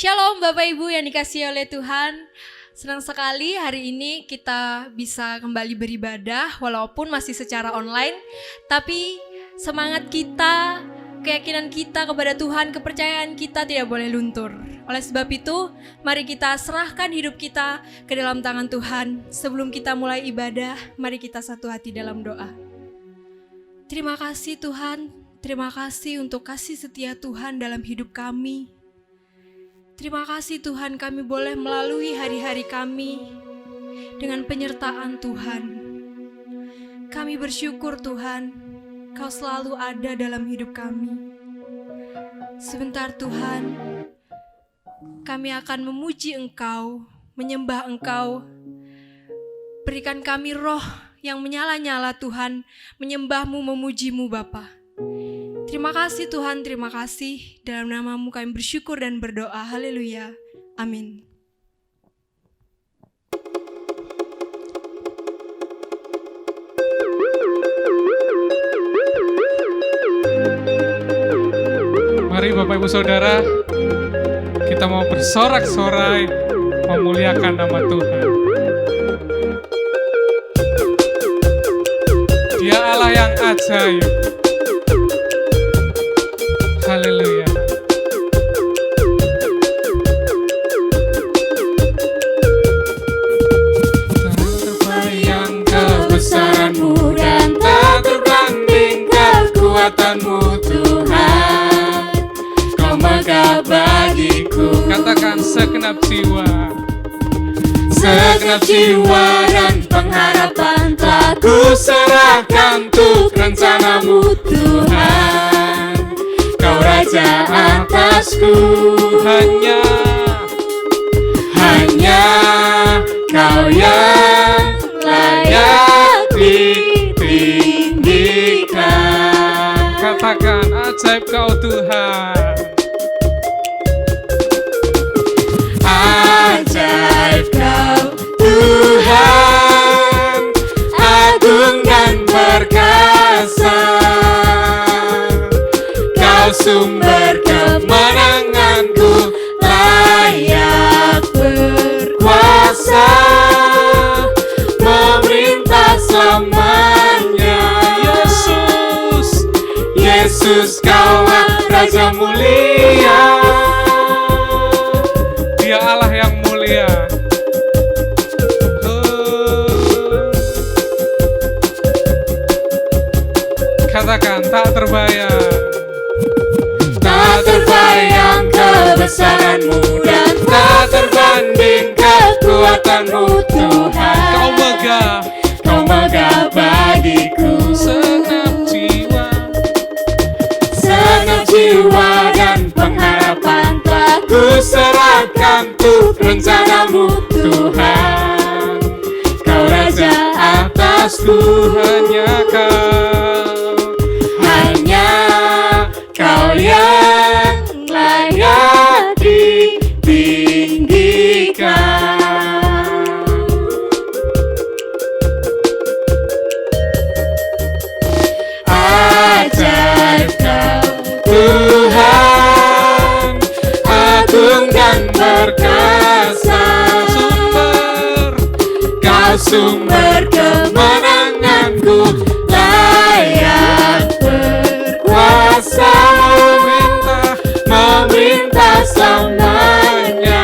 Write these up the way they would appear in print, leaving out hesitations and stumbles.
Shalom Bapak Ibu yang dikasihi oleh Tuhan. Senang sekali hari ini kita bisa kembali beribadah walaupun masih secara online. Tapi semangat kita, keyakinan kita kepada Tuhan, kepercayaan kita tidak boleh luntur. Oleh sebab itu, mari kita serahkan hidup kita ke dalam tangan Tuhan. Sebelum kita mulai ibadah, mari kita satu hati dalam doa. Terima kasih Tuhan, terima kasih untuk kasih setia Tuhan dalam hidup kami. Terima kasih Tuhan, kami boleh melalui hari-hari kami dengan penyertaan Tuhan. Kami bersyukur Tuhan, Kau selalu ada dalam hidup kami. Sebentar Tuhan, kami akan memuji Engkau, menyembah Engkau. Berikan kami roh yang menyala-nyala Tuhan, menyembah-Mu, memuji-Mu Bapa. Terima kasih Tuhan, terima kasih. Dalam nama-Mu kami bersyukur dan berdoa. Haleluya. Amin. Mari Bapak Ibu Saudara, kita mau bersorak-sorai memuliakan nama Tuhan. Dia Allah yang ajaib. Haleluya. Tak terbayang kebesaran-Mu dan tak terbanding kekuatan-Mu Tuhan. Kau megah bagiku. Katakan segenap jiwa. Segenap jiwa dan pengharapan telah ku serahkan untuk rencana-Mu Tuhan. Kau Raja atasku, hanya Kau yang layak ditinggikan. Katakan ajaib Kau Tuhan. Ajaib Kau Tuhan, agung dan perkasa. Kau sumber kemenanganku, layak berkuasa, memerintah selamanya. Yesus Kaulah Raja mulia. Dia Allah yang mulia. Katakan tak terbayang. Tak terbayang kebesaran-Mu dan tak terbanding kekuatan-Mu Tuhan. Kau megah bagiku. Segenap jiwa dan pengharapan telah ku serahkan untuk rencana-Mu Tuhan. Kau Raja atasku, hanya Kau yang layak ditinggikan. Ajaib Kau Tuhan, agung dan perkasa. Kau sumber kemenanganku, layak berkuasa, memerintah selamanya.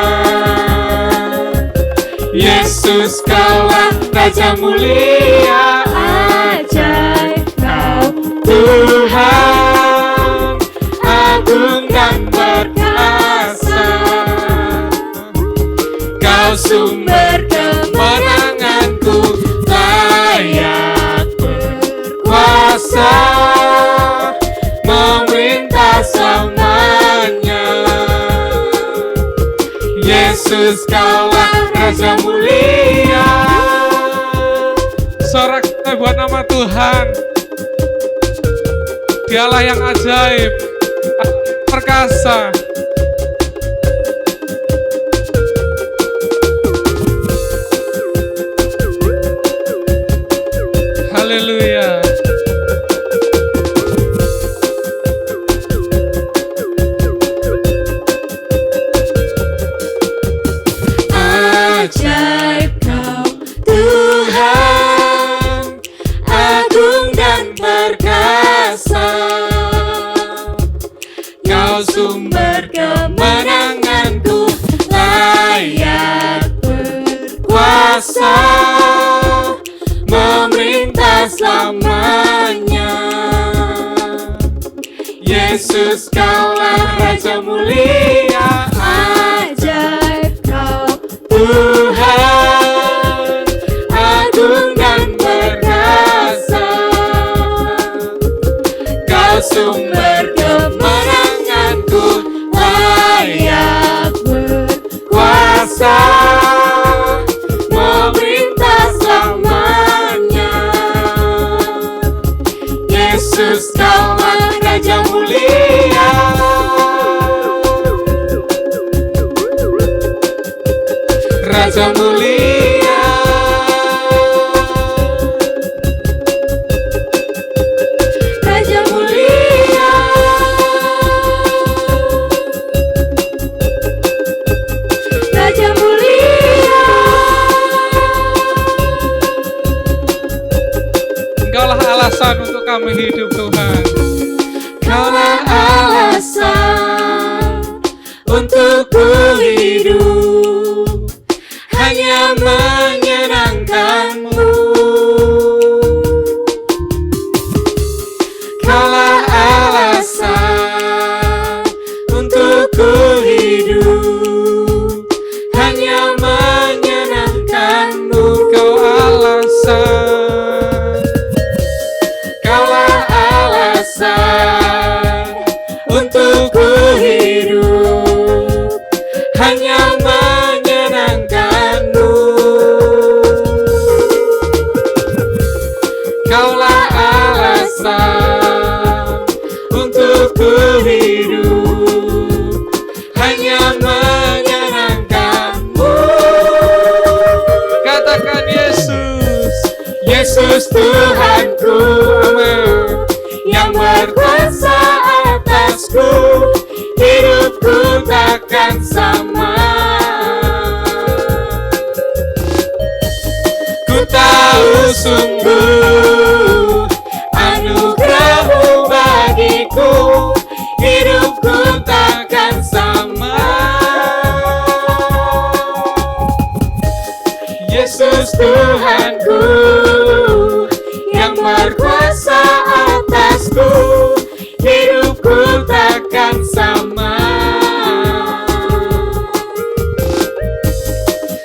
Yesus Kaulah Raja mulia. Ajaib Kau Tuhan, agung dan perkasa. Kau sumber kemenanganku, layak berkuasa, memerintah selamanya. Yesus Kaulah Raja mulia. Sorak buat nama Tuhan. Dialah yang ajaib, perkasa. Haleluya. Kau sumber kemenanganku, layak berkuasa memerintah selamanya. Yesus, Kaulah Raja mulia, ajaib Kau Tuhan agung dan perkasa. Kau sumber kemenanganku, layak berkuasa memerintah selamanya. Yesus, Kaulah Raja mulia, Raja mulia, Raja mulia, Raja mulia. Engkaulah alasan untuk kami hidup, Tuhan. Kaulah alasan untuk ku hidup, Hanya menyenangkan-Mu. Kaulah alasan untuk ku hidup, hanya menyenangkan-Mu. Kau alasan, Kaulah alasan untuk ku hidup, hanya menyenangkan-Mu. Kaulah alasan untuk ku hidup, hanya menyenangkan-Mu. Katakan Yesus, Yesus Tuhanku, amin, yang berkuasa atasku, hidupku takkan sama. Ku tahu sungguh anugerah-Mu bagiku, hidupku takkan sama. Yesus Tuhanku, yang berkuasa atasku, hidupku takkan sama.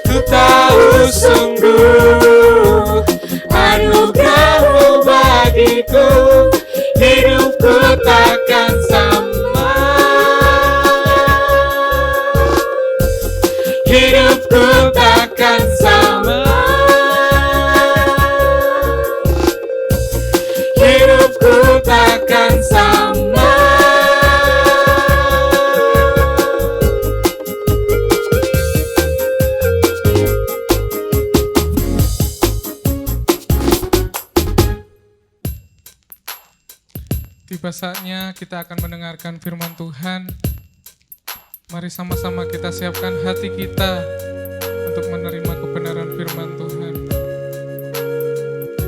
Ku tahu sungguh anugerah-Mu bagiku, hidupku takkan sama. Hidupku takkan sama. Hidupku takkan sama. Tiba saatnya kita akan mendengarkan firman Tuhan. Mari sama-sama kita siapkan hati kita untuk menerima kebenaran firman Tuhan.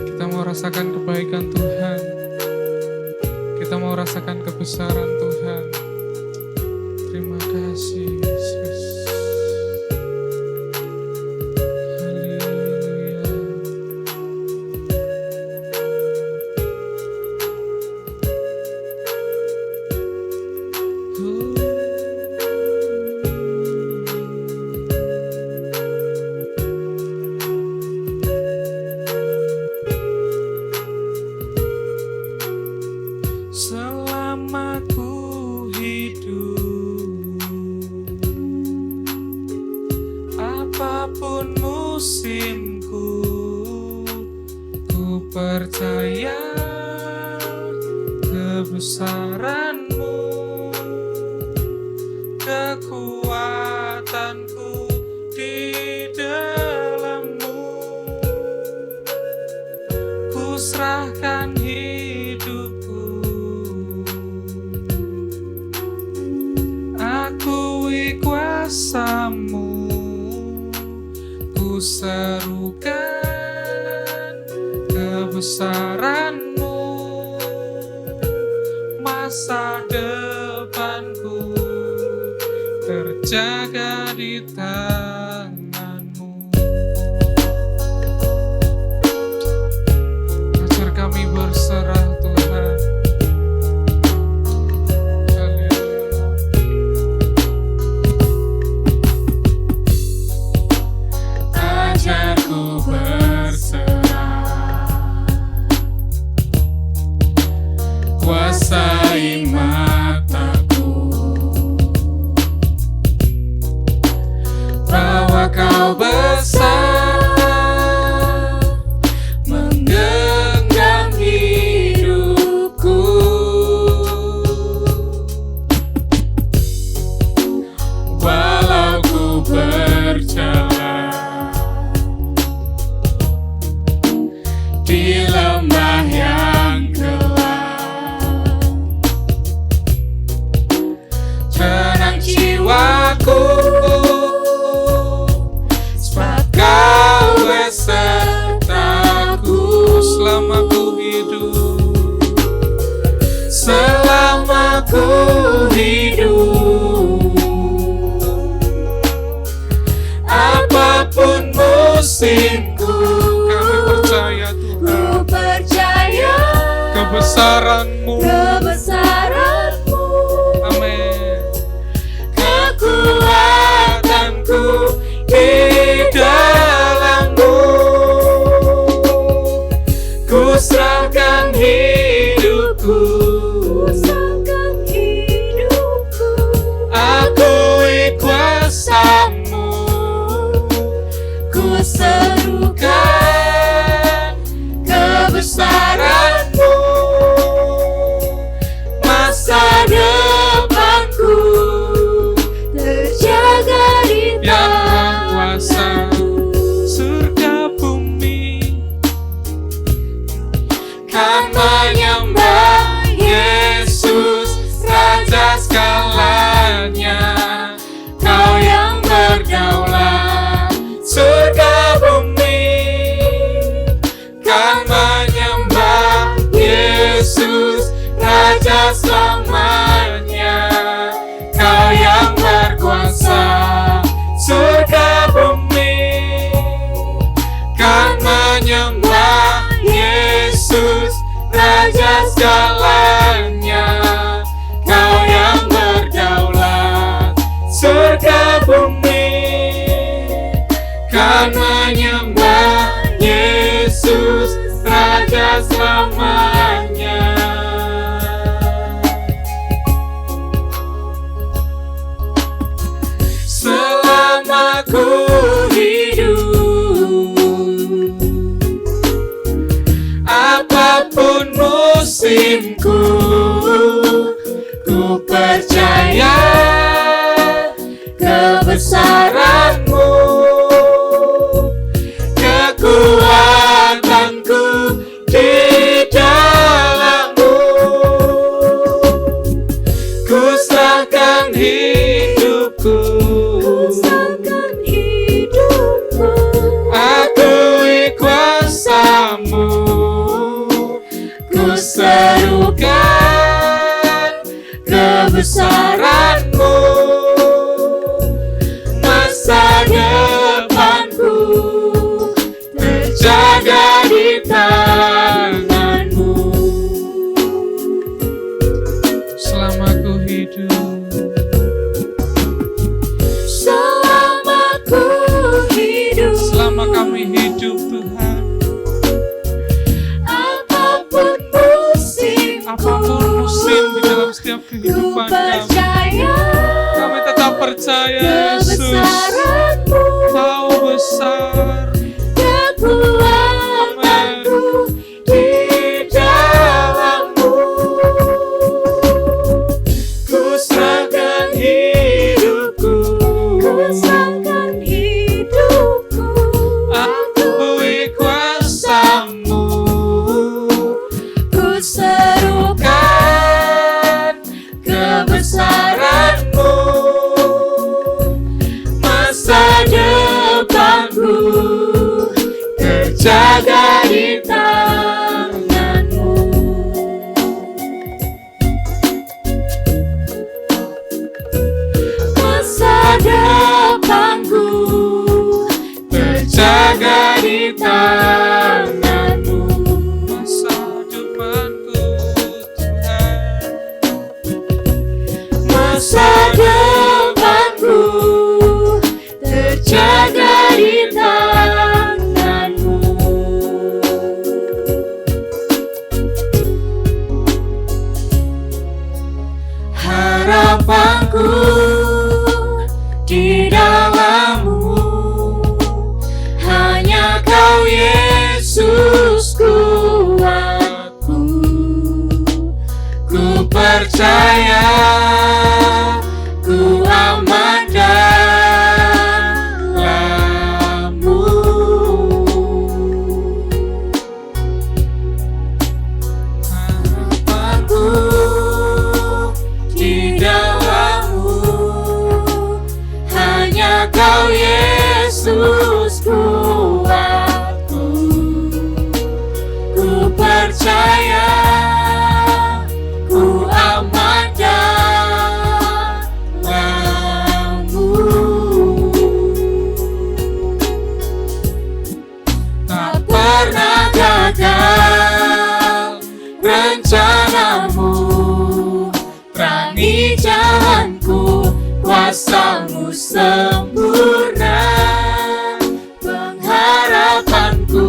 Kita mau rasakan kebaikan Tuhan. Kita mau rasakan kebesaran Tuhan. Terima kasih Yesus. Haleluya. Selama ku hidup, apapun musimku, ku percaya kebesaran-Mu, kekuatanku di dalam-Mu. Ku serahkan hidupku, akui kuasa-Mu, ku serukan kebesaran-Mu, masa depanku terjaga di tangan-Mu. Ajar kami berserah Tuhan. Haleluya. Ajarku berserah, kuasai mataku, bahwa Kau besar menggenggam hidupku. Walau ku berjalan di lembah yang gelap, tenang jiwaku, sebab Kau besertaku. Selama ku hidup, Selama ku hidup, apapun musimku, kami percaya Tuhan, ku percaya kebesaran-Mu. kebesaran-Mu. Amin. Kekuatanku di dalam-Mu, ku serahkan hidupku, akui kuasa-Mu, ku serukan kebesaran-Mu. Masa depanku terjaga di Yang Maha Kuasa, tangan-Mu. surga bumi Kan menyembah Yesus, Raja segalanya. Kau yang berdaulat surga bumi. Kan menyembah Yesus, Raja selamanya. Kau yang berkuasa surga bumi. Kan menyembah Yesus, Raja segalanya. Kau yang berdaulat surga bumi. Kan menyembah Yesus, Raja selamanya. Selama ku hidup, apapun musimku, ku percaya kebesaran-Mu, kekuatanku di dalam-Mu, ku serahkan hidupku, akui kuasa-Mu, ku serukan kebesaran-Mu. Masa depanku terjaga di tangan-Mu. selama ku hidup. Selama ku hidup, Selama kami hidup Tuhan, apapun musimku, apapun musim di dalam setiap ku kehidupan kami, percaya kami tetap percaya Yesus, kebesaran-Mu, Kau besar. kekuatanku di dalam-Mu, ku serahkan hidupku, Akui kuasa-Mu, ku serukan kebesaran-Mu. Masa depanku masa depanku terjaga di tanganmu. Harapanku di dalam-Mu, hanya Kau Yesus kuatku. Ku percaya, ku aman dalam-Mu. Harapanku di dalam-Mu, hanya Kau Yesus kuatku. Ku percaya, ku aman dalam-Mu. Tak pernah gagal rencana-Mu, terangi jalanku, kuasa-Mu sempurna. Pengharapanku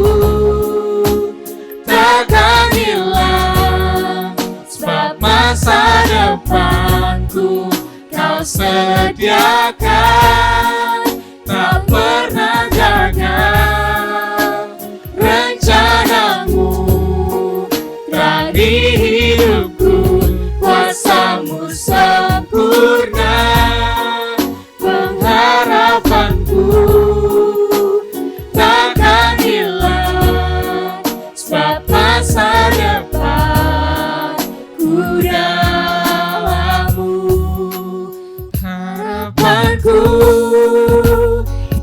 takkan hilang, sebab masa depanku Kau sediakan. Tak pernah gagal rencana-Mu, terangi hidupku, kuasa-Mu sempurna. Pengharapanku takkan hilang, sebab masa depanku dalam-Mu. Harapanku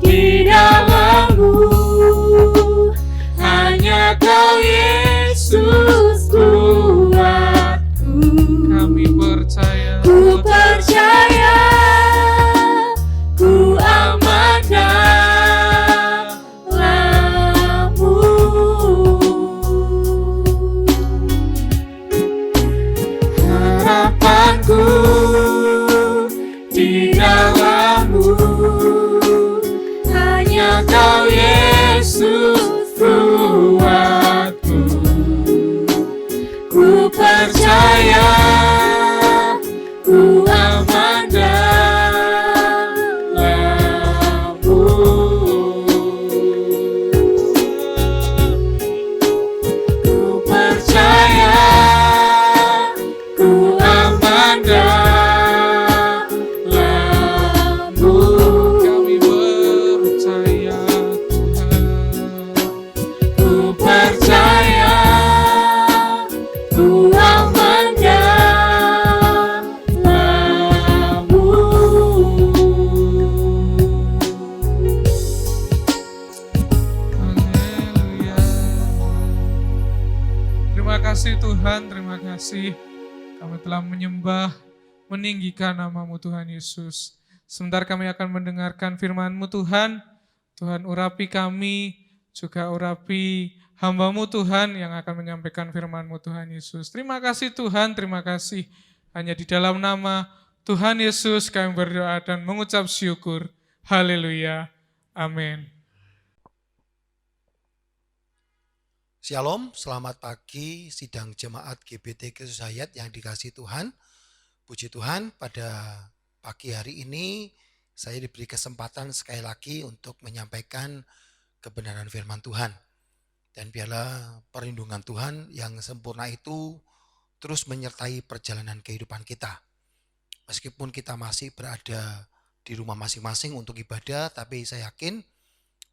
di dalam-Mu, hanya Kau Yesus kuatku. Kami percaya, Ku percaya, ku aman dalam-Mu. Harapanku di dalam-Mu, hanya Kau Yesus kuatku. Ku percaya, ku aman dalam-Mu. Ku percaya, ku aman dalam-Mu. kami percaya Tuhan. Ku percaya, ku aman dalam-Mu. Haleluya. Terima kasih Tuhan, terima kasih. Kami telah menyembah, meninggikan nama-Mu Tuhan Yesus. Sebentar kami akan mendengarkan firman-Mu Tuhan. Tuhan urapi kami, juga urapi hamba-Mu Tuhan yang akan menyampaikan firman-Mu Tuhan Yesus. Terima kasih Tuhan, terima kasih. Hanya di dalam nama Tuhan Yesus kami berdoa dan mengucap syukur. Haleluya. Amin. Shalom, selamat pagi sidang jemaat GBT Kristus Hayat yang dikasihi Tuhan. Puji Tuhan, pada pagi hari ini saya diberi kesempatan sekali lagi untuk menyampaikan kebenaran firman Tuhan. Dan biarlah perlindungan Tuhan yang sempurna itu terus menyertai perjalanan kehidupan kita. Meskipun kita masih berada di rumah masing-masing untuk ibadah, tapi saya yakin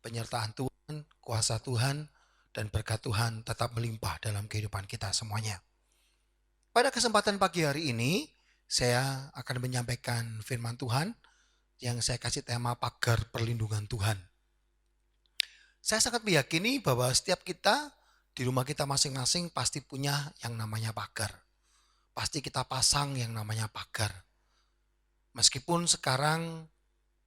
penyertaan Tuhan, kuasa Tuhan, dan berkat Tuhan tetap melimpah dalam kehidupan kita semuanya. Pada kesempatan pagi hari ini, saya akan menyampaikan firman Tuhan yang saya kasih tema pagar perlindungan Tuhan. Saya sangat meyakini bahwa setiap kita di rumah kita masing-masing pasti punya yang namanya pagar. Pasti kita pasang yang namanya pagar. Meskipun sekarang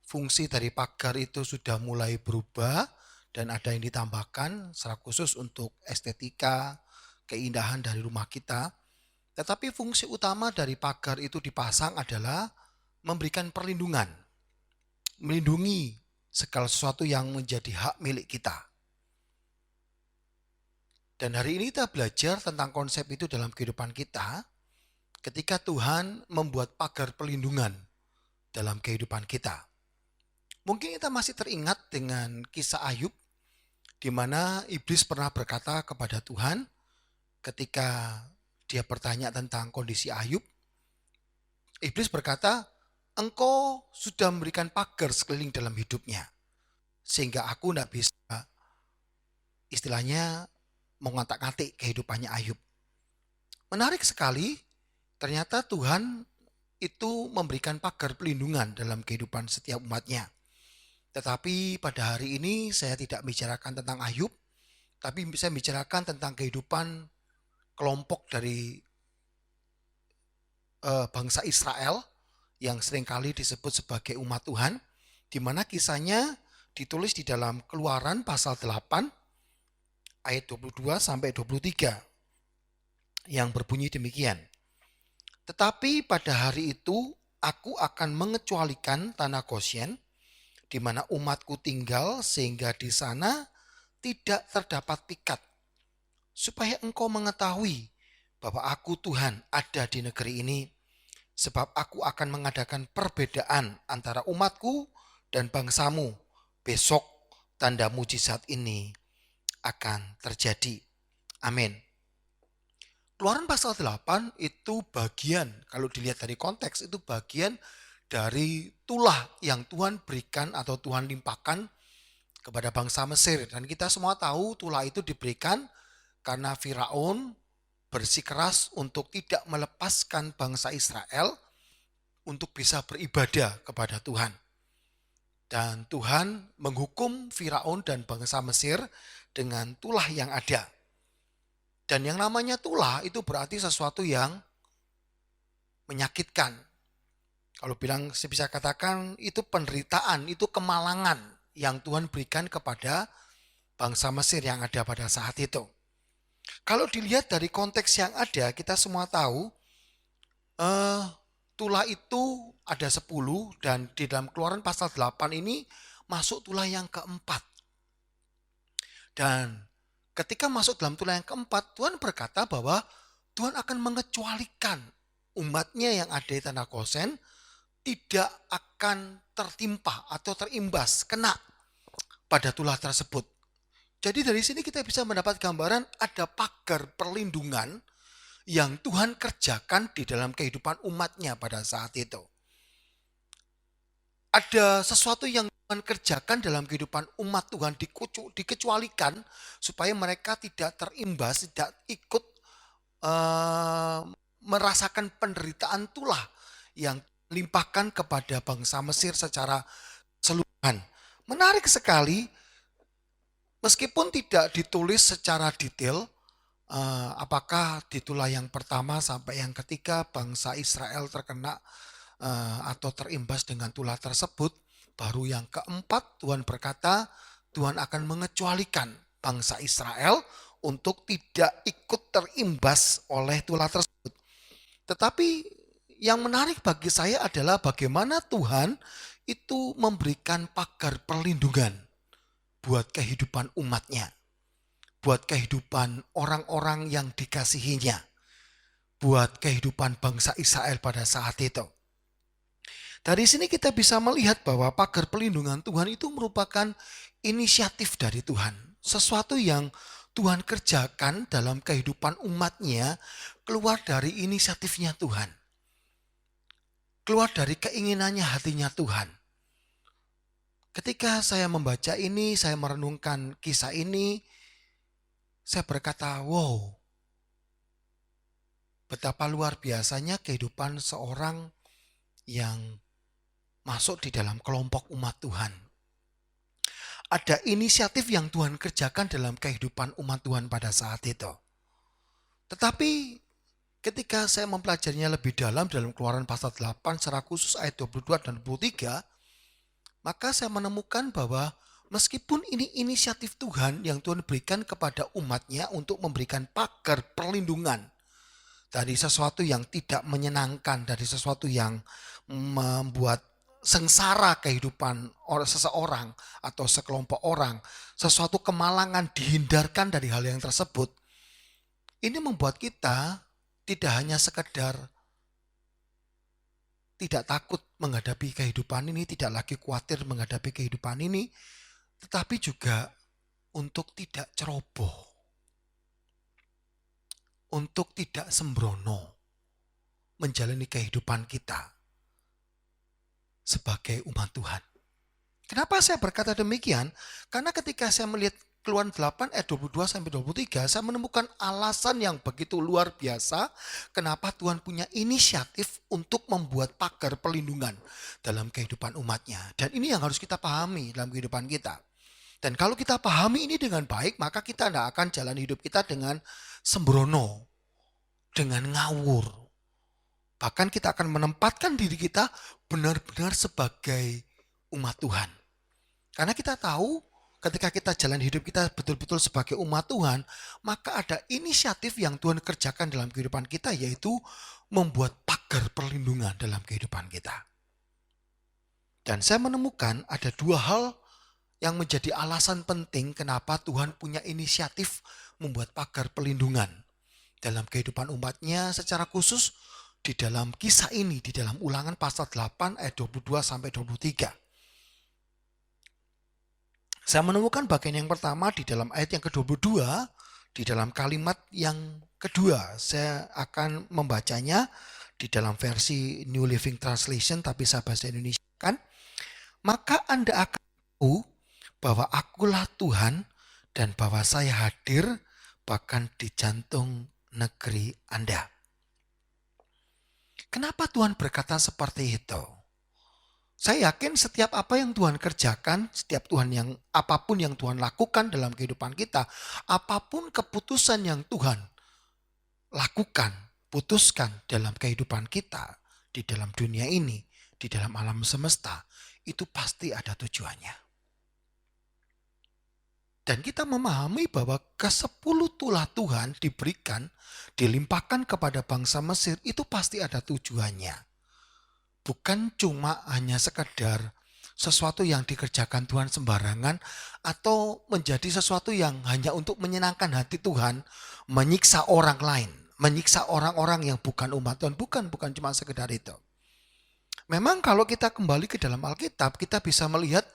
fungsi dari pagar itu sudah mulai berubah dan ada yang ditambahkan secara khusus untuk estetika, keindahan dari rumah kita. Tetapi fungsi utama dari pagar itu dipasang adalah memberikan perlindungan, melindungi segala sesuatu yang menjadi hak milik kita. Dan hari ini kita belajar tentang konsep itu dalam kehidupan kita ketika Tuhan membuat pagar perlindungan dalam kehidupan kita. Mungkin kita masih teringat dengan kisah Ayub, di mana iblis pernah berkata kepada Tuhan ketika dia bertanya tentang kondisi Ayub. Iblis berkata, "Engkau sudah memberikan pagar sekeliling dalam hidupnya, sehingga aku tidak bisa istilahnya mengotak-atik kehidupannya Ayub." Menarik sekali, ternyata Tuhan itu memberikan pagar pelindungan dalam kehidupan setiap umatnya. Tetapi pada hari ini saya tidak bicarakan tentang Ayub, tapi saya bicarakan tentang kehidupan kelompok dari bangsa Israel yang seringkali disebut sebagai umat Tuhan, di mana kisahnya ditulis di dalam Keluaran pasal 8 ayat 22 sampai 23 yang berbunyi demikian. "Tetapi pada hari itu aku akan mengecualikan tanah Gosyen di mana umatku tinggal, sehingga di sana tidak terdapat pikat, supaya engkau mengetahui bahwa aku Tuhan ada di negeri ini, sebab aku akan mengadakan perbedaan antara umatku dan bangsamu. Besok tanda mujizat ini akan terjadi." Amin. Keluaran pasal 8 itu bagian, kalau dilihat dari konteks, itu bagian dari tulah yang Tuhan berikan atau Tuhan limpahkan kepada bangsa Mesir. Dan kita semua tahu tulah itu diberikan karena Firaun bersikeras untuk tidak melepaskan bangsa Israel untuk bisa beribadah kepada Tuhan. Dan Tuhan menghukum Firaun dan bangsa Mesir dengan tulah yang ada. Dan yang namanya tulah itu berarti sesuatu yang menyakitkan. Kalau bilang, saya bisa katakan itu penderitaan, itu kemalangan yang Tuhan berikan kepada bangsa Mesir yang ada pada saat itu. Kalau dilihat dari konteks yang ada, kita semua tahu tulah itu ada 10, dan di dalam Keluaran pasal 8 ini masuk tulah yang keempat. Dan ketika masuk dalam tulah yang keempat, Tuhan berkata bahwa Tuhan akan mengecualikan umatnya yang ada di tanah Gosyen tidak akan tertimpa atau terimbas, kena pada tulah tersebut. Jadi dari sini kita bisa mendapat gambaran ada pagar perlindungan yang Tuhan kerjakan di dalam kehidupan umatnya pada saat itu. Ada sesuatu yang Tuhan kerjakan dalam kehidupan umat Tuhan dikecualikan supaya mereka tidak terimbas, tidak ikut merasakan penderitaan tulah yang limpahkan kepada bangsa Mesir secara keseluruhan. Menarik sekali, meskipun tidak ditulis secara detail, apakah di tulah yang pertama sampai yang ketiga bangsa Israel terkena atau terimbas dengan tulah tersebut, baru yang keempat Tuhan berkata Tuhan akan mengecualikan bangsa Israel untuk tidak ikut terimbas oleh tulah tersebut. Tetapi yang menarik bagi saya adalah bagaimana Tuhan itu memberikan pagar perlindungan buat kehidupan umatnya, buat kehidupan orang-orang yang dikasihinya, buat kehidupan bangsa Israel pada saat itu. Dari sini kita bisa melihat bahwa pagar perlindungan Tuhan itu merupakan inisiatif dari Tuhan, sesuatu yang Tuhan kerjakan dalam kehidupan umatnya, keluar dari inisiatifnya Tuhan. Keluar dari keinginannya hatinya Tuhan. Ketika saya membaca ini, saya merenungkan kisah ini, saya berkata, wow, betapa luar biasanya kehidupan seorang yang masuk di dalam kelompok umat Tuhan. Ada inisiatif yang Tuhan kerjakan dalam kehidupan umat Tuhan pada saat itu. Tetapi ketika saya mempelajarinya lebih dalam Keluaran pasal 8 secara khusus ayat 22 dan 23, maka saya menemukan bahwa meskipun ini inisiatif Tuhan yang Tuhan berikan kepada umatnya untuk memberikan pagar perlindungan dari sesuatu yang tidak menyenangkan, dari sesuatu yang membuat sengsara kehidupan seseorang atau sekelompok orang, sesuatu kemalangan dihindarkan dari hal yang tersebut, ini membuat kita tidak hanya sekedar tidak takut menghadapi kehidupan ini, tidak lagi khawatir menghadapi kehidupan ini, tetapi juga untuk tidak ceroboh, untuk tidak sembrono menjalani kehidupan kita sebagai umat Tuhan. Kenapa saya berkata demikian? Karena ketika saya melihat Keluaran 8 ayat 22-23, saya menemukan alasan yang begitu luar biasa kenapa Tuhan punya inisiatif untuk membuat pagar perlindungan dalam kehidupan umatnya. Dan ini yang harus kita pahami dalam kehidupan kita. Dan kalau kita pahami ini dengan baik, maka kita tidak akan jalan hidup kita dengan sembrono, dengan ngawur. Bahkan kita akan menempatkan diri kita benar-benar sebagai umat Tuhan. Karena kita tahu ketika kita jalan hidup kita betul-betul sebagai umat Tuhan, maka ada inisiatif yang Tuhan kerjakan dalam kehidupan kita, yaitu membuat pagar perlindungan dalam kehidupan kita. Dan saya menemukan ada dua hal yang menjadi alasan penting kenapa Tuhan punya inisiatif membuat pagar perlindungan dalam kehidupan umatnya, secara khusus di dalam kisah ini, di dalam Ulangan pasal 8 ayat 22-23. Saya menemukan bagian yang pertama di dalam ayat yang ke-22, di dalam kalimat yang kedua. Saya akan membacanya di dalam versi New Living Translation, tapi saya bahasa Indonesia kan. Maka Anda akan tahu bahwa akulah Tuhan dan bahwa saya hadir bahkan di jantung negeri Anda. Kenapa Tuhan berkata seperti itu? Saya yakin setiap apa yang Tuhan kerjakan, apapun yang Tuhan lakukan dalam kehidupan kita, apapun keputusan yang Tuhan lakukan, putuskan dalam kehidupan kita, di dalam dunia ini, di dalam alam semesta, itu pasti ada tujuannya. Dan kita memahami bahwa ke-10 tulah Tuhan dilimpahkan kepada bangsa Mesir, itu pasti ada tujuannya. Bukan cuma hanya sekedar sesuatu yang dikerjakan Tuhan sembarangan atau menjadi sesuatu yang hanya untuk menyenangkan hati Tuhan, menyiksa orang lain, menyiksa orang-orang yang bukan umat Tuhan, bukan cuma sekedar itu. Memang kalau kita kembali ke dalam Alkitab, kita bisa melihat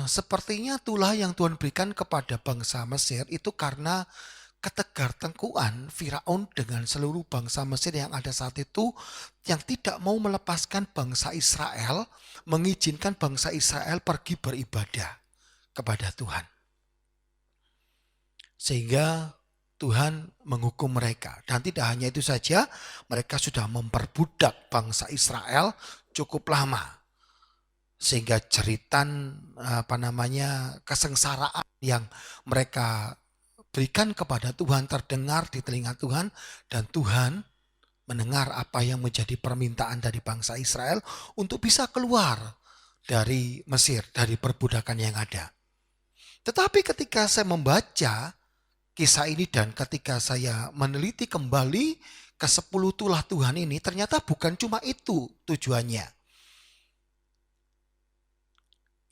sepertinya tulah yang Tuhan berikan kepada bangsa Mesir itu karena ketegartengkuan Firaun dengan seluruh bangsa Mesir yang ada saat itu, yang tidak mau melepaskan bangsa Israel, mengizinkan bangsa Israel pergi beribadah kepada Tuhan. Sehingga Tuhan menghukum mereka. Dan tidak hanya itu saja, mereka sudah memperbudak bangsa Israel cukup lama. Sehingga jeritan kesengsaraan yang mereka berikan kepada Tuhan terdengar di telinga Tuhan, dan Tuhan mendengar apa yang menjadi permintaan dari bangsa Israel untuk bisa keluar dari Mesir, dari perbudakan yang ada. Tetapi ketika saya membaca kisah ini dan ketika saya meneliti kembali ke-10 tulah Tuhan ini, ternyata bukan cuma itu tujuannya.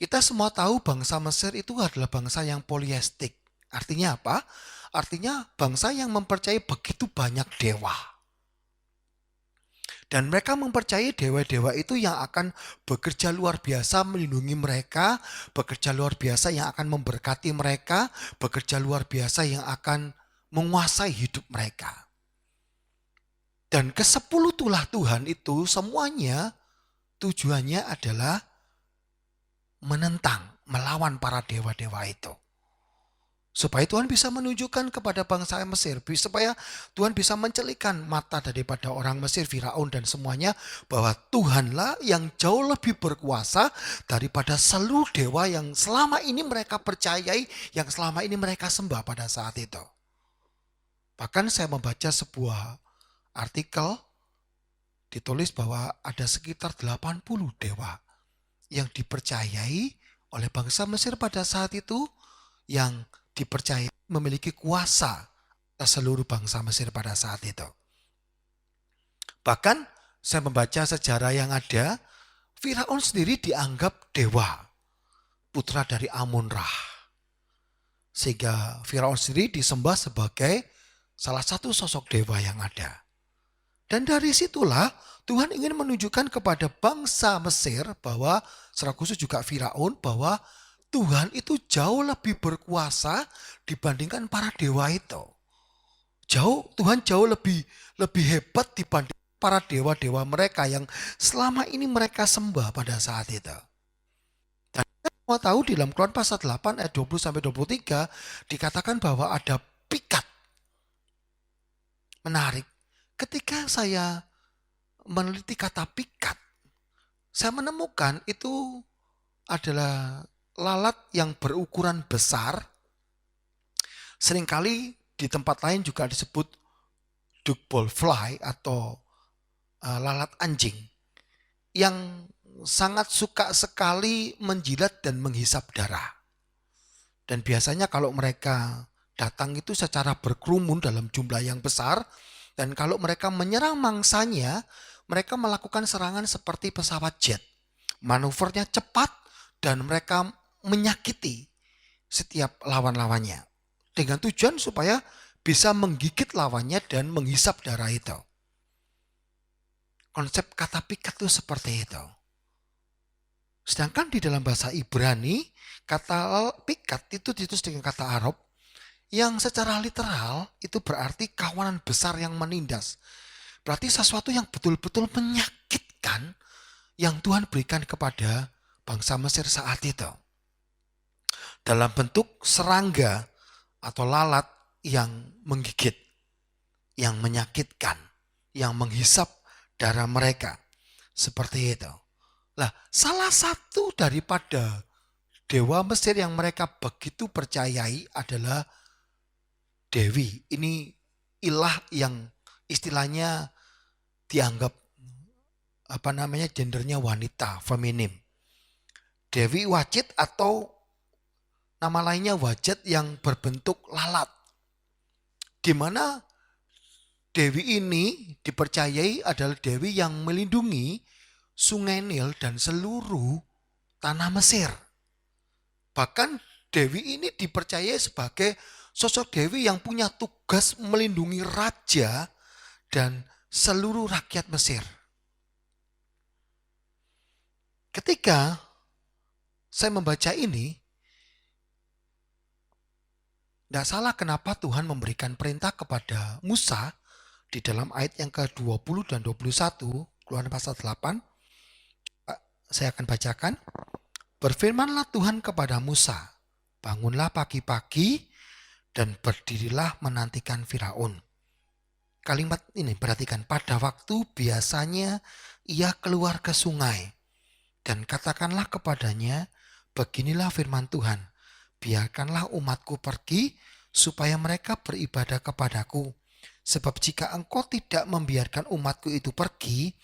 Kita semua tahu bangsa Mesir itu adalah bangsa yang poliestik. Artinya apa? Artinya bangsa yang mempercayai begitu banyak dewa. Dan mereka mempercayai dewa-dewa itu yang akan bekerja luar biasa melindungi mereka, bekerja luar biasa yang akan memberkati mereka, bekerja luar biasa yang akan menguasai hidup mereka. Dan ke-10 tulah Tuhan itu semuanya tujuannya adalah menentang, melawan para dewa-dewa itu. Supaya Tuhan bisa menunjukkan kepada bangsa Mesir, supaya Tuhan bisa mencelikkan mata daripada orang Mesir, Firaun dan semuanya, bahwa Tuhanlah yang jauh lebih berkuasa daripada seluruh dewa yang selama ini mereka percayai, yang selama ini mereka sembah pada saat itu. Bahkan saya membaca sebuah artikel ditulis bahwa ada sekitar 80 dewa yang dipercayai oleh bangsa Mesir pada saat itu, yang dipercaya memiliki kuasa atas seluruh bangsa Mesir pada saat itu. Bahkan saya membaca sejarah yang ada, Firaun sendiri dianggap dewa, putra dari Amun-Ra. Sehingga Firaun sendiri disembah sebagai salah satu sosok dewa yang ada. Dan dari situlah Tuhan ingin menunjukkan kepada bangsa Mesir bahwa, secara khusus juga Firaun, bahwa Tuhan itu jauh lebih berkuasa dibandingkan para dewa itu. Tuhan jauh lebih hebat dibanding para dewa-dewa mereka yang selama ini mereka sembah pada saat itu. Dan kita semua tahu di dalam Keluaran pasal 8 ayat 20-23 dikatakan bahwa ada pikat. Menarik. Ketika saya meneliti kata pikat, saya menemukan itu adalah lalat yang berukuran besar. Seringkali di tempat lain juga disebut duckball fly atau lalat anjing yang sangat suka sekali menjilat dan menghisap darah. Dan biasanya kalau mereka datang itu secara berkerumun dalam jumlah yang besar, dan kalau mereka menyerang mangsanya, mereka melakukan serangan seperti pesawat jet. Manuvernya cepat dan mereka menyakiti setiap lawan-lawannya. Dengan tujuan supaya bisa menggigit lawannya dan menghisap darah itu. Konsep kata pikat itu seperti itu. Sedangkan di dalam bahasa Ibrani, kata pikat itu ditulis dengan kata Arab, yang secara literal itu berarti kawanan besar yang menindas. Berarti sesuatu yang betul-betul menyakitkan yang Tuhan berikan kepada bangsa Mesir saat itu. Dalam bentuk serangga atau lalat yang menggigit, yang menyakitkan, yang menghisap darah mereka. Seperti itu. Nah, salah satu daripada dewa Mesir yang mereka begitu percayai adalah Dewi. Ini ilah yang istilahnya dianggap gendernya wanita, feminim. Dewi Wajid atau nama lainnya Wajid yang berbentuk lalat. Di mana Dewi ini dipercayai adalah Dewi yang melindungi Sungai Nil dan seluruh tanah Mesir. Bahkan Dewi ini dipercayai sebagai sosok Dewi yang punya tugas melindungi raja dan seluruh rakyat Mesir. Ketika saya membaca ini, tidak salah kenapa Tuhan memberikan perintah kepada Musa di dalam ayat yang ke-20 dan 21, Keluaran pasal 8. Saya akan bacakan. Berfirmanlah Tuhan kepada Musa, bangunlah pagi-pagi dan berdirilah menantikan Firaun. Kalimat ini perhatikan, pada waktu biasanya ia keluar ke sungai. Dan katakanlah kepadanya, beginilah firman Tuhan, biarkanlah umatku pergi supaya mereka beribadah kepadaku. Sebab jika engkau tidak membiarkan umatku itu pergi,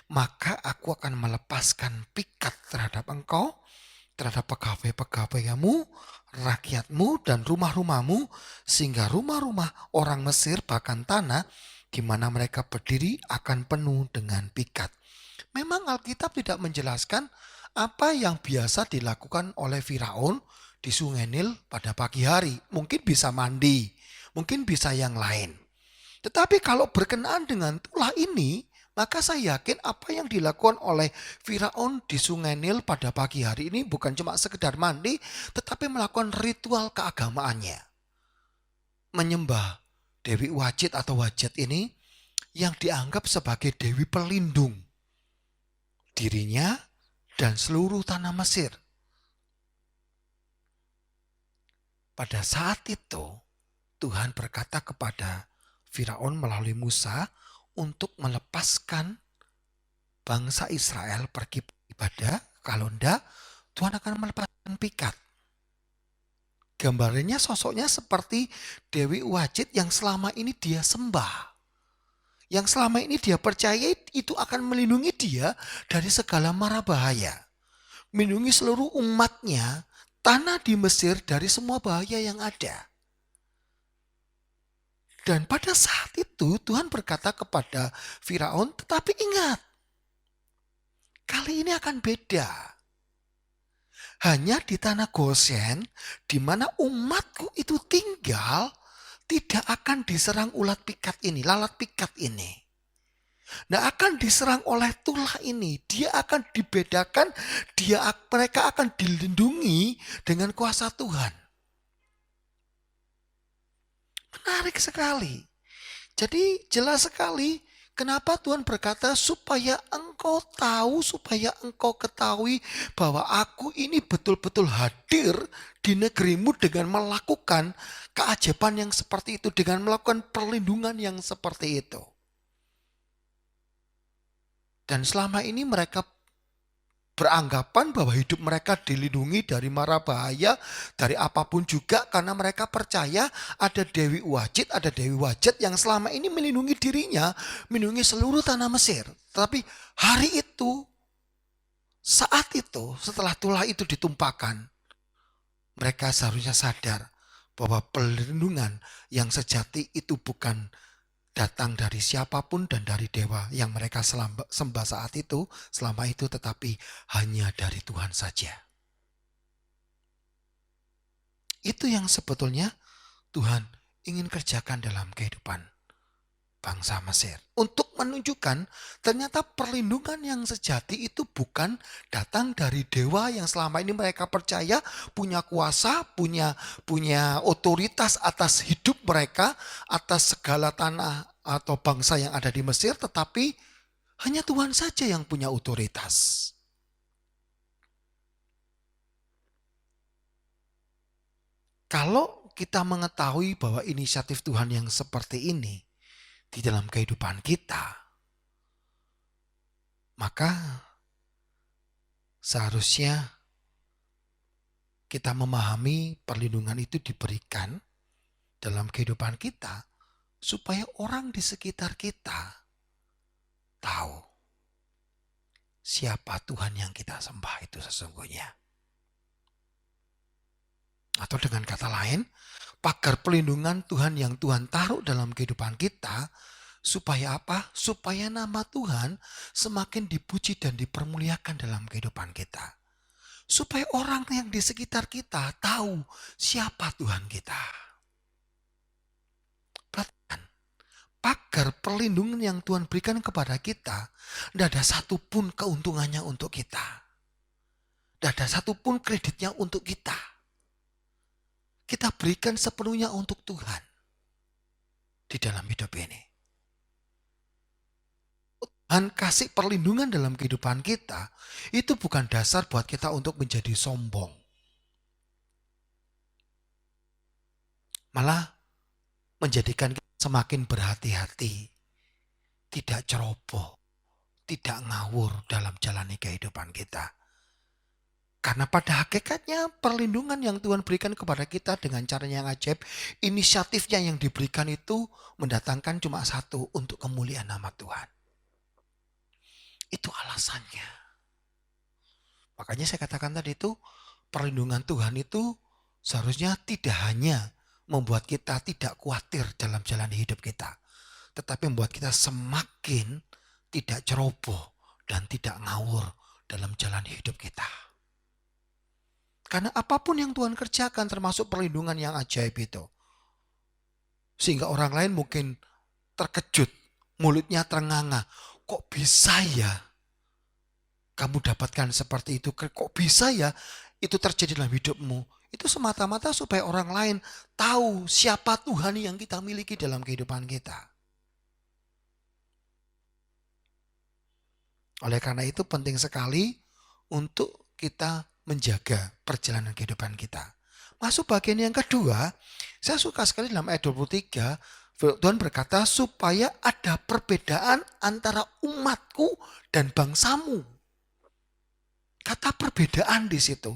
maka aku akan melepaskan pikat terhadap engkau, terhadap pegawai-pegawaimu, rakyatmu dan rumah-rumahmu, sehingga rumah-rumah orang Mesir bahkan tanah di mana mereka berdiri akan penuh dengan pikat. Memang Alkitab tidak menjelaskan apa yang biasa dilakukan oleh Firaun di Sungai Nil pada pagi hari. Mungkin bisa mandi, mungkin bisa yang lain. Tetapi kalau berkenaan dengan tulah ini, maka saya yakin apa yang dilakukan oleh Firaun di Sungai Nil pada pagi hari ini bukan cuma sekedar mandi, tetapi melakukan ritual keagamaannya. Menyembah Dewi Wajid atau Wajid ini yang dianggap sebagai Dewi pelindung dirinya dan seluruh tanah Mesir. Pada saat itu Tuhan berkata kepada Firaun melalui Musa untuk melepaskan bangsa Israel pergi beribadah. Kalau enggak, Tuhan akan melepaskan pikat. Gambarnya sosoknya seperti Dewi Wajid yang selama ini dia sembah. Yang selama ini dia percaya itu akan melindungi dia dari segala mara bahaya. Melindungi seluruh umatnya, tanah di Mesir dari semua bahaya yang ada. Dan pada saat itu Tuhan berkata kepada Firaun, tetapi ingat, kali ini akan beda. Hanya di tanah Goshen, di mana umatku itu tinggal, tidak akan diserang lalat pikat ini. Nah, akan diserang oleh tulah ini. Dia akan dibedakan, mereka akan dilindungi dengan kuasa Tuhan. Menarik sekali. Jadi jelas sekali kenapa Tuhan berkata supaya engkau tahu, supaya engkau ketahui bahwa aku ini betul-betul hadir di negerimu dengan melakukan keajaiban yang seperti itu, dengan melakukan perlindungan yang seperti itu. Dan selama ini mereka beranggapan bahwa hidup mereka dilindungi dari mara bahaya, dari apapun juga, karena mereka percaya ada Dewi Wajid, ada Dewi Wajid yang selama ini melindungi dirinya, melindungi seluruh tanah Mesir. Tetapi hari itu, saat itu, setelah tulah itu ditumpahkan, mereka seharusnya sadar bahwa perlindungan yang sejati itu bukan datang dari siapapun dan dari dewa yang mereka sembah saat itu, selama itu, tetapi hanya dari Tuhan saja. Itu yang sebetulnya Tuhan ingin kerjakan dalam kehidupan bangsa Mesir. Untuk menunjukkan ternyata perlindungan yang sejati itu bukan datang dari dewa yang selama ini mereka percaya punya kuasa, punya otoritas atas hidup mereka, atas segala tanah atau bangsa yang ada di Mesir, tetapi hanya Tuhan saja yang punya otoritas. Kalau kita mengetahui bahwa inisiatif Tuhan yang seperti ini di dalam kehidupan kita, maka seharusnya kita memahami perlindungan itu diberikan dalam kehidupan kita supaya orang di sekitar kita tahu siapa Tuhan yang kita sembah itu sesungguhnya. Atau dengan kata lain, pagar pelindungan Tuhan yang Tuhan taruh dalam kehidupan kita, supaya apa? Supaya nama Tuhan semakin dipuji dan dipermuliakan dalam kehidupan kita. Supaya orang yang di sekitar kita tahu siapa Tuhan kita. Perhatikan, pagar perlindungan yang Tuhan berikan kepada kita, tidak ada satupun keuntungannya untuk kita. Tidak ada satupun kreditnya untuk kita. Kita berikan sepenuhnya untuk Tuhan di dalam hidup ini. Tuhan kasih perlindungan dalam kehidupan kita, itu bukan dasar buat kita untuk menjadi sombong. Malah menjadikan kita semakin berhati-hati, tidak ceroboh, tidak ngawur dalam jalani kehidupan kita. Karena pada hakikatnya perlindungan yang Tuhan berikan kepada kita dengan cara yang ajaib, inisiatifnya yang diberikan itu mendatangkan cuma satu, untuk kemuliaan nama Tuhan. Itu alasannya. Makanya saya katakan tadi itu, perlindungan Tuhan itu seharusnya tidak hanya membuat kita tidak khawatir dalam jalan hidup kita, tetapi membuat kita semakin tidak ceroboh dan tidak ngawur dalam jalan hidup kita. Karena apapun yang Tuhan kerjakan termasuk perlindungan yang ajaib itu. Sehingga orang lain mungkin terkejut, mulutnya ternganga. Kok bisa ya kamu dapatkan seperti itu? Kok bisa ya itu terjadi dalam hidupmu? Itu semata-mata supaya orang lain tahu siapa Tuhan yang kita miliki dalam kehidupan kita. Oleh karena itu penting sekali untuk kita menjaga perjalanan kehidupan kita. Masuk bagian yang kedua, saya suka sekali dalam ayat 23, Tuhan berkata supaya ada perbedaan antara umatku dan bangsamu. Kata perbedaan di situ,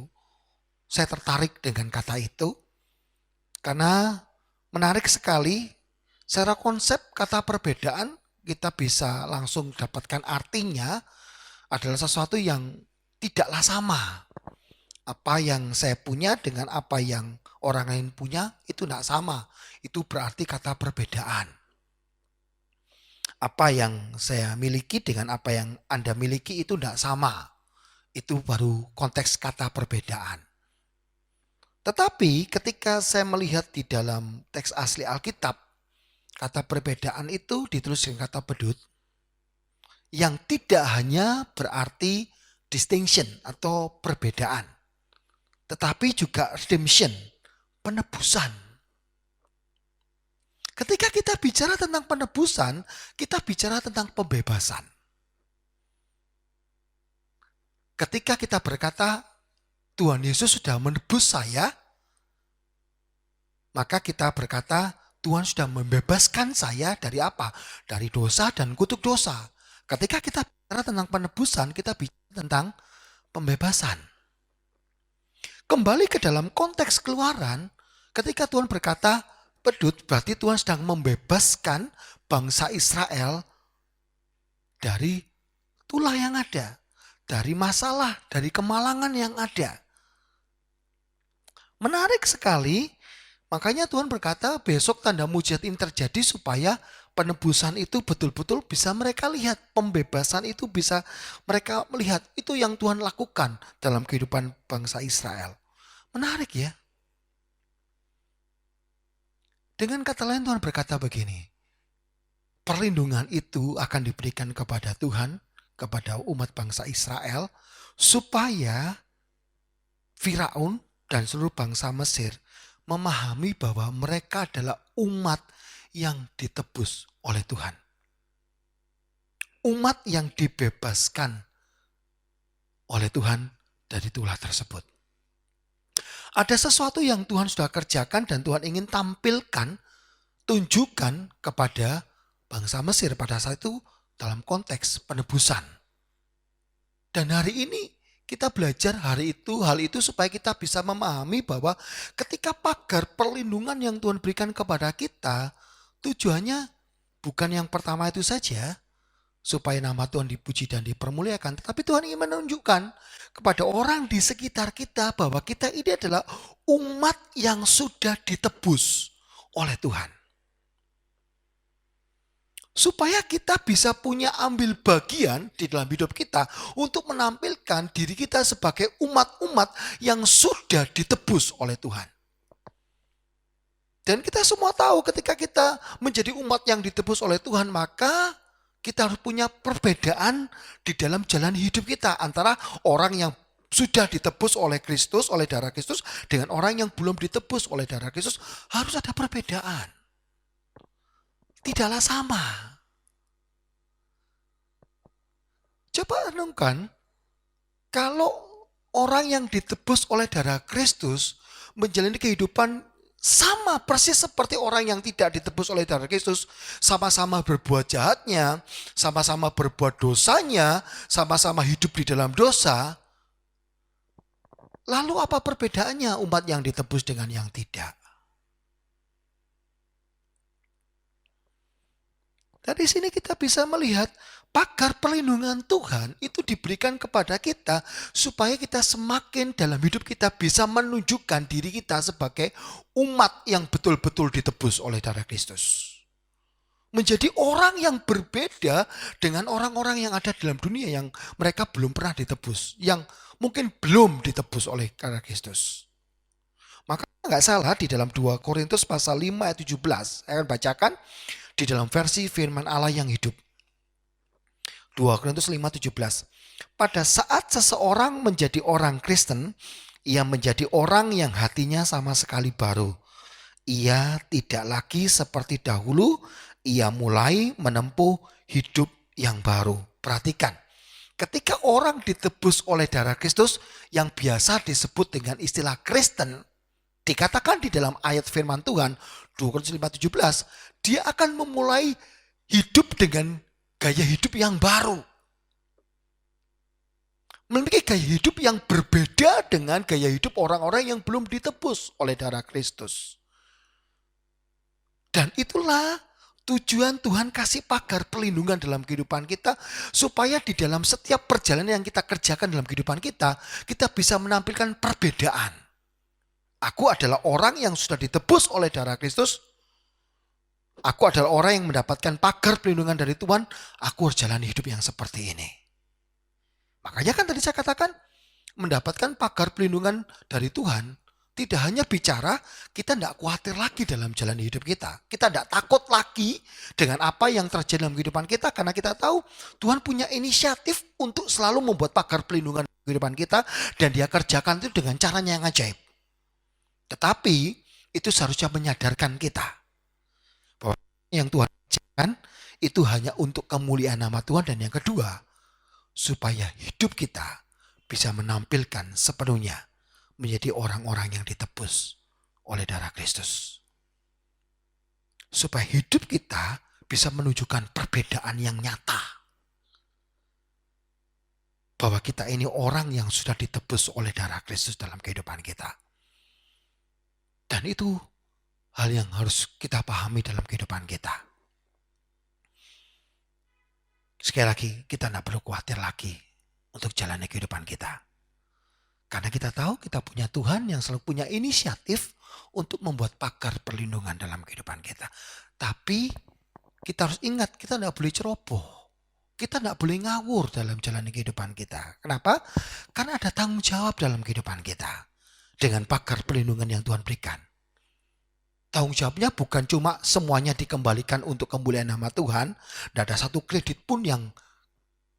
saya tertarik dengan kata itu, karena menarik sekali, secara konsep kata perbedaan kita bisa langsung dapatkan artinya adalah sesuatu yang tidaklah sama. Apa yang saya punya dengan apa yang orang lain punya itu tidak sama. Itu berarti kata perbedaan. Apa yang saya miliki dengan apa yang Anda miliki itu tidak sama. Itu baru konteks kata perbedaan. Tetapi ketika saya melihat di dalam teks asli Alkitab, kata perbedaan itu ditulis dengan kata bedut, yang tidak hanya berarti distinction atau perbedaan, tetapi juga redemption, penebusan. Ketika kita bicara tentang penebusan, kita bicara tentang pembebasan. Ketika kita berkata, Tuhan Yesus sudah menebus saya, maka kita berkata, Tuhan sudah membebaskan saya dari apa? Dari dosa dan kutuk dosa. Ketika kita bicara tentang penebusan, kita bicara tentang pembebasan. Kembali ke dalam konteks Keluaran, ketika Tuhan berkata, pedut, berarti Tuhan sedang membebaskan bangsa Israel dari tulah yang ada, dari masalah, dari kemalangan yang ada. Menarik sekali, makanya Tuhan berkata besok tanda mujizat ini terjadi supaya penebusan itu betul-betul bisa mereka lihat. Pembebasan itu bisa mereka melihat. Itu yang Tuhan lakukan dalam kehidupan bangsa Israel. Menarik ya. Dengan kata lain Tuhan berkata begini, perlindungan itu akan diberikan kepada Tuhan, kepada umat bangsa Israel, supaya Firaun dan seluruh bangsa Mesir memahami bahwa mereka adalah umat yang ditebus oleh Tuhan. Umat yang dibebaskan oleh Tuhan dari tulah tersebut. Ada sesuatu yang Tuhan sudah kerjakan dan Tuhan ingin tampilkan, tunjukkan kepada bangsa Mesir pada saat itu dalam konteks penebusan. Dan hari ini kita belajar hal itu supaya kita bisa memahami bahwa ketika pagar perlindungan yang Tuhan berikan kepada kita, tujuannya bukan yang pertama itu saja, supaya nama Tuhan dipuji dan dipermuliakan. Tetapi Tuhan ingin menunjukkan kepada orang di sekitar kita bahwa kita ini adalah umat yang sudah ditebus oleh Tuhan. Supaya kita bisa punya ambil bagian di dalam hidup kita untuk menampilkan diri kita sebagai umat-umat yang sudah ditebus oleh Tuhan. Dan kita semua tahu ketika kita menjadi umat yang ditebus oleh Tuhan, maka kita harus punya perbedaan di dalam jalan hidup kita antara orang yang sudah ditebus oleh Kristus, oleh darah Kristus, dengan orang yang belum ditebus oleh darah Kristus. Harus ada perbedaan. Tidaklah sama. Coba renungkan, kalau orang yang ditebus oleh darah Kristus menjalani kehidupan sama persis seperti orang yang tidak ditebus oleh darah Kristus, sama-sama berbuat jahatnya, sama-sama berbuat dosanya, sama-sama hidup di dalam dosa. Lalu apa perbedaannya umat yang ditebus dengan yang tidak? Dari sini kita bisa melihat pagar perlindungan Tuhan itu diberikan kepada kita supaya kita semakin dalam hidup kita bisa menunjukkan diri kita sebagai umat yang betul-betul ditebus oleh darah Kristus. Menjadi orang yang berbeda dengan orang-orang yang ada dalam dunia yang mereka belum pernah ditebus, yang mungkin belum ditebus oleh darah Kristus. Maka nggak salah di dalam 2 Korintus pasal 5 ayat 17, saya akan bacakan di dalam versi firman Allah yang hidup. 2 Korintus 5:17. Pada saat seseorang menjadi orang Kristen, ia menjadi orang yang hatinya sama sekali baru. Ia tidak lagi seperti dahulu, ia mulai menempuh hidup yang baru. Perhatikan, ketika orang ditebus oleh darah Kristus yang biasa disebut dengan istilah Kristen, dikatakan di dalam ayat firman Tuhan 2 Korintus 5:17, dia akan memulai hidup dengan gaya hidup yang baru. Memiliki gaya hidup yang berbeda dengan gaya hidup orang-orang yang belum ditebus oleh darah Kristus. Dan itulah tujuan Tuhan kasih pagar perlindungan dalam kehidupan kita, supaya di dalam setiap perjalanan yang kita kerjakan dalam kehidupan kita, kita bisa menampilkan perbedaan. Aku adalah orang yang sudah ditebus oleh darah Kristus. Aku adalah orang yang mendapatkan pagar perlindungan dari Tuhan. Aku harus jalani hidup yang seperti ini. Makanya kan tadi saya katakan, mendapatkan pagar pelindungan dari Tuhan, tidak hanya bicara kita tidak khawatir lagi dalam jalan hidup kita. Kita tidak takut lagi dengan apa yang terjadi dalam kehidupan kita, karena kita tahu Tuhan punya inisiatif untuk selalu membuat pagar pelindungan kehidupan kita, dan Dia kerjakan itu dengan caranya yang ajaib. Tetapi itu seharusnya menyadarkan kita bahwa yang Tuhan kerjakan itu hanya untuk kemuliaan nama Tuhan, dan yang kedua, supaya hidup kita bisa menampilkan sepenuhnya menjadi orang-orang yang ditebus oleh darah Kristus. Supaya hidup kita bisa menunjukkan perbedaan yang nyata. Bahwa kita ini orang yang sudah ditebus oleh darah Kristus dalam kehidupan kita. Dan itu hal yang harus kita pahami dalam kehidupan kita. Sekali lagi, kita tidak perlu khawatir lagi untuk jalani kehidupan kita. Karena kita tahu kita punya Tuhan yang selalu punya inisiatif untuk membuat pagar perlindungan dalam kehidupan kita. Tapi kita harus ingat, kita tidak boleh ceroboh. Kita tidak boleh ngawur dalam jalani kehidupan kita. Kenapa? Karena ada tanggung jawab dalam kehidupan kita dengan pagar perlindungan yang Tuhan berikan. Tanggung jawabnya bukan cuma semuanya dikembalikan untuk kemuliaan nama Tuhan. Tidak ada satu kredit pun yang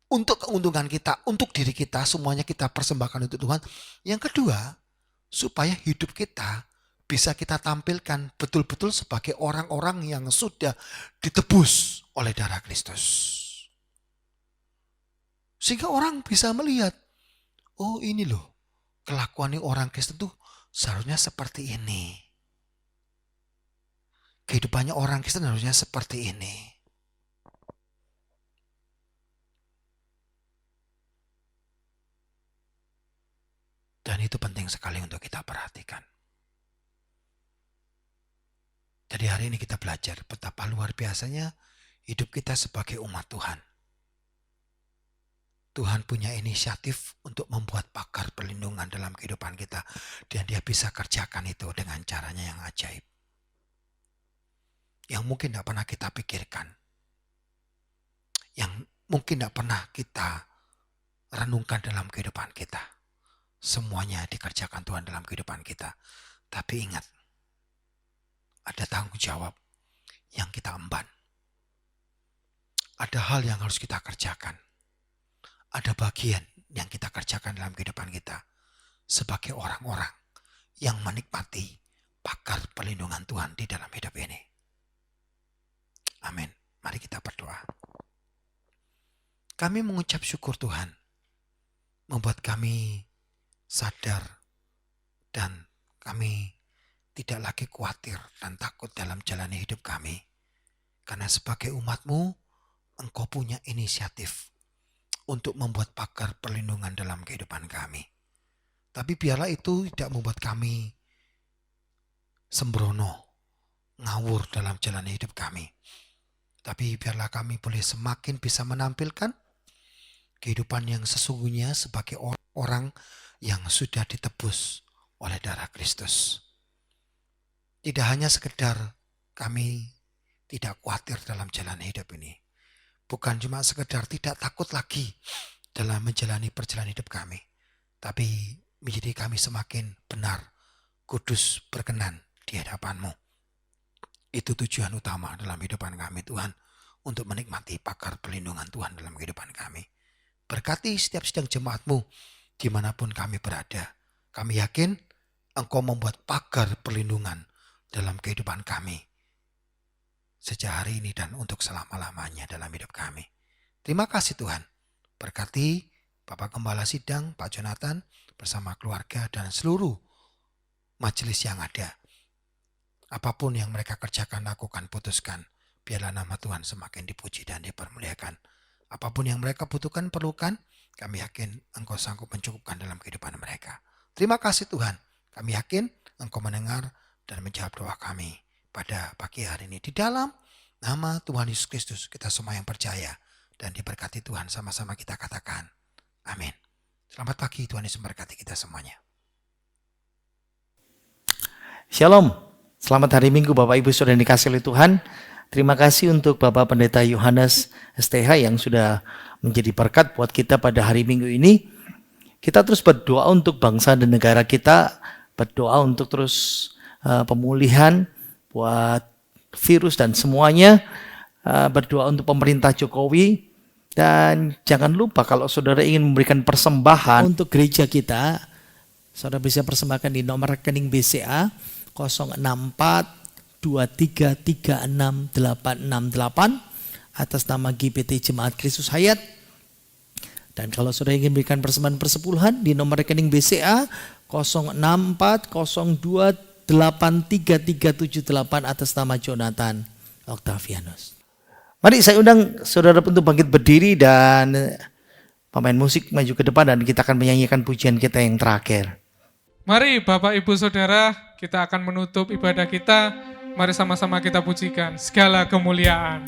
untuk keuntungan kita, untuk diri kita, semuanya kita persembahkan untuk Tuhan. Yang kedua, supaya hidup kita bisa kita tampilkan betul-betul sebagai orang-orang yang sudah ditebus oleh darah Kristus. Sehingga orang bisa melihat, oh ini loh, kelakuan orang Kristen tuh seharusnya seperti ini. Kehidupannya orang Kristen harusnya seperti ini. Dan itu penting sekali untuk kita perhatikan. Jadi hari ini kita belajar betapa luar biasanya hidup kita sebagai umat Tuhan. Tuhan punya inisiatif untuk membuat pagar perlindungan dalam kehidupan kita. Dan Dia bisa kerjakan itu dengan caranya yang ajaib. Yang mungkin tidak pernah kita pikirkan. Yang mungkin tidak pernah kita renungkan dalam kehidupan kita. Semuanya dikerjakan Tuhan dalam kehidupan kita. Tapi ingat, ada tanggung jawab yang kita emban. Ada hal yang harus kita kerjakan. Ada bagian yang kita kerjakan dalam kehidupan kita. Sebagai orang-orang yang menikmati pagar perlindungan Tuhan di dalam hidup ini. Amin. Mari kita berdoa. Kami mengucap syukur Tuhan. Membuat kami sadar dan kami tidak lagi khawatir dan takut dalam jalani hidup kami. Karena sebagai umat-Mu, Engkau punya inisiatif untuk membuat pagar perlindungan dalam kehidupan kami. Tapi biarlah itu tidak membuat kami sembrono, ngawur dalam jalani hidup kami. Tapi biarlah kami boleh semakin bisa menampilkan kehidupan yang sesungguhnya sebagai orang yang sudah ditebus oleh darah Kristus. Tidak hanya sekedar kami tidak khawatir dalam jalan hidup ini. Bukan cuma sekedar tidak takut lagi dalam menjalani perjalanan hidup kami. Tapi menjadi kami semakin benar, kudus, berkenan di hadapan-Mu. Itu tujuan utama dalam kehidupan kami Tuhan. Untuk menikmati pagar perlindungan Tuhan dalam kehidupan kami. Berkati setiap sidang jemaat-Mu dimanapun kami berada. Kami yakin Engkau membuat pagar perlindungan dalam kehidupan kami. Sejak hari ini dan untuk selama-lamanya dalam hidup kami. Terima kasih Tuhan. Berkati Bapak Gembala Sidang, Pak Jonathan, bersama keluarga dan seluruh majelis yang ada. Apapun yang mereka kerjakan, lakukan, putuskan. Biarlah nama Tuhan semakin dipuji dan dipermuliakan. Apapun yang mereka butuhkan, perlukan, kami yakin Engkau sanggup mencukupkan dalam kehidupan mereka. Terima kasih Tuhan. Kami yakin Engkau mendengar dan menjawab doa kami pada pagi hari ini. Di dalam nama Tuhan Yesus Kristus, kita semua yang percaya dan diberkati Tuhan, sama-sama kita katakan amin. Selamat pagi, Tuhan Yesus memberkati kita semuanya. Shalom, selamat hari Minggu Bapak Ibu Saudara yang dikasihi oleh Tuhan. Terima kasih untuk Bapak Pendeta Yohanes STH yang sudah menjadi berkat buat kita pada hari Minggu ini. Kita terus berdoa untuk bangsa dan negara kita, berdoa untuk terus pemulihan buat virus dan semuanya, berdoa untuk pemerintah Jokowi. Dan jangan lupa kalau saudara ingin memberikan persembahan untuk gereja kita, saudara bisa persembahkan di nomor rekening BCA 064233688 atas nama GPT Jemaat Kristus Hayat. Dan kalau saudara ingin memberikan persembahan persepuluhan di nomor rekening BCA 06402833378 atas nama Jonathan Octavianus. Mari saya undang saudara untuk bangkit berdiri dan pemain musik maju ke depan dan kita akan menyanyikan pujian kita yang terakhir. Mari Bapak Ibu Saudara, kita akan menutup ibadah kita. Mari sama-sama kita pujikan segala kemuliaan.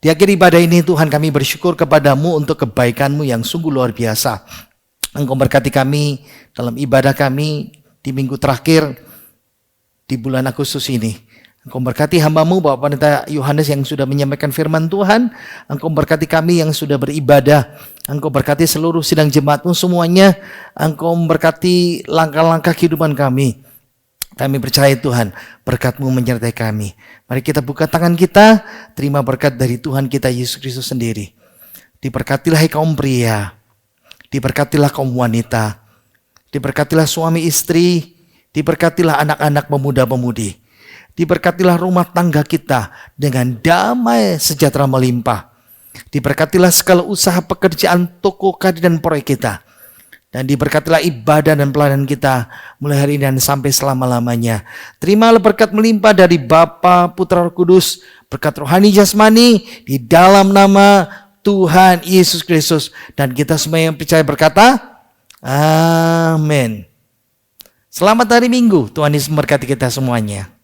Di akhir ibadah ini Tuhan kami bersyukur kepadamu untuk kebaikan-Mu yang sungguh luar biasa. Engkau berkati kami dalam ibadah kami di minggu terakhir di bulan Agustus ini. Engkau berkati hamba-Mu Bapak Pendeta Yohanes yang sudah menyampaikan firman Tuhan. Engkau berkati kami yang sudah beribadah. Engkau berkati seluruh sidang jemaat-Mu semuanya. Engkau memberkati langkah-langkah kehidupan kami. Kami percaya Tuhan, berkat-Mu menyertai kami. Mari kita buka tangan kita, terima berkat dari Tuhan kita Yesus Kristus sendiri. Diberkatilah kaum pria, diberkatilah kaum wanita, diberkatilah suami istri, diberkatilah anak-anak pemuda-pemudi. Diberkatilah rumah tangga kita dengan damai sejahtera melimpah. Diberkatilah segala usaha pekerjaan toko kadi dan proyek kita. Dan diberkatilah ibadah dan pelayanan kita mulai hari ini dan sampai selama-lamanya. Terimalah berkat melimpah dari Bapa, Putra, Roh Kudus, berkat rohani jasmani di dalam nama Tuhan Yesus Kristus. Dan kita semua yang percaya berkata, amin. Selamat hari Minggu, Tuhan Yesus memberkati kita semuanya.